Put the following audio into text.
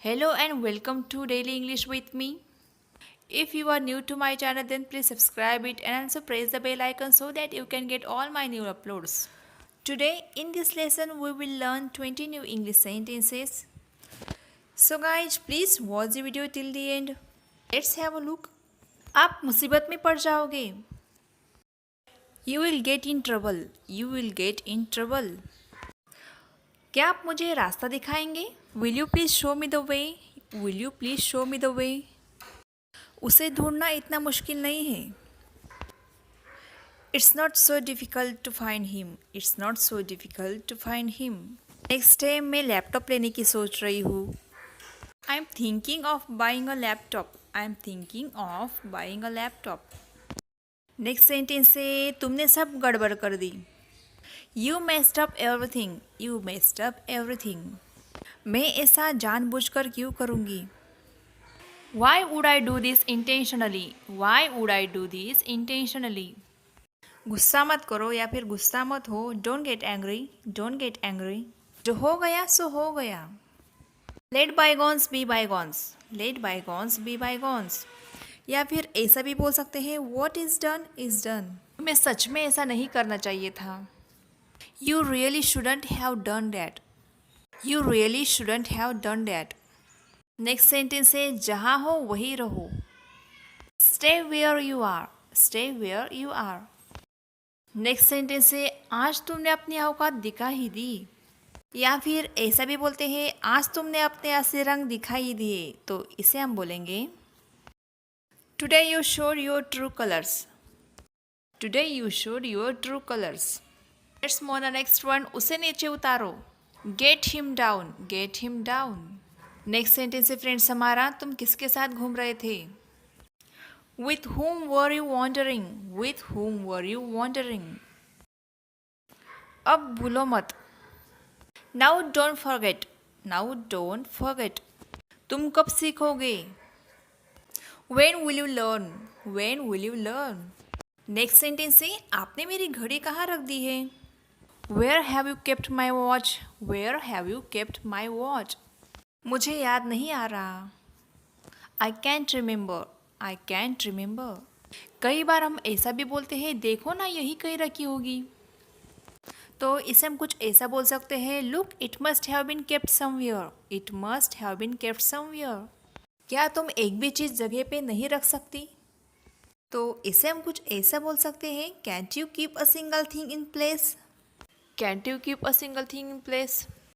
Hello and welcome to Daily English with me. If you are new to my channel, then please subscribe it and also press the bell icon so that you can get all my new uploads. Today in this lesson we will learn 20 new English sentences. So guys, please watch the video till the end. Let's have a look. आप मुसीबत में पड़ जाओगे. You will get in trouble. You will get in trouble. क्या आप मुझे रास्ता दिखाएंगे? Will you please show me the way? Will you please show me the way? उसे ढूंढना इतना मुश्किल नहीं है. It's not so difficult to find him. It's not so difficult to find him. Next time मैं लैपटॉप लेने की सोच रही हूँ. I'm thinking of buying a laptop. I'm thinking of buying a laptop. Next sentence है तुमने सब गड़बड़ कर दी. You messed up everything. You messed up everything. मैं ऐसा जानबूझकर क्यों करूँगी? Why would I do this intentionally? Why would I do this intentionally? गुस्सा मत करो या फिर गुस्सा मत हो. Don't get angry. Don't get angry. जो हो गया सो हो गया. Let bygones be bygones. Let bygones be bygones. या फिर ऐसा भी बोल सकते हैं What is done is done. मैं सच में ऐसा नहीं करना चाहिए था. You really shouldn't have done that. You really shouldn't have done that. Next sentence है जहाँ हो वहीं रहो. Stay where you are. Stay where you are. Next sentence है आज तुमने अपनी औकात दिखा ही दी. या फिर ऐसा भी बोलते हैं आज तुमने अपने असली रंग दिखाई दिए. तो इसे हम बोलेंगे Today you showed your true colors. Today you showed your true colors. Let's move on the next one. उसे नीचे उतारो. Get him down. Get him down. Next sentence है फ्रेंड्स हमारा तुम किसके साथ घूम रहे थे? With whom were you wandering? With whom were you wandering? अब भूलो मत. Now don't forget. Now don't forget. तुम कब सीखोगे? When will you learn? When will you learn? Next sentence है आपने मेरी घड़ी कहाँ रख दी है? Where have you kept my watch? Where have you kept my watch? मुझे याद नहीं आ रहा. I can't remember. I can't remember. कई बार हम ऐसा भी बोलते हैं देखो ना यही कहीं रखी होगी. तो इसे हम कुछ ऐसा बोल सकते हैं Look, it must have been kept somewhere. It must have been kept somewhere. क्या तुम एक भी चीज़ जगह पे नहीं रख सकती? तो इसे हम कुछ ऐसा बोल सकते हैं Can't you keep a single thing in place? Can't you keep a single thing in place?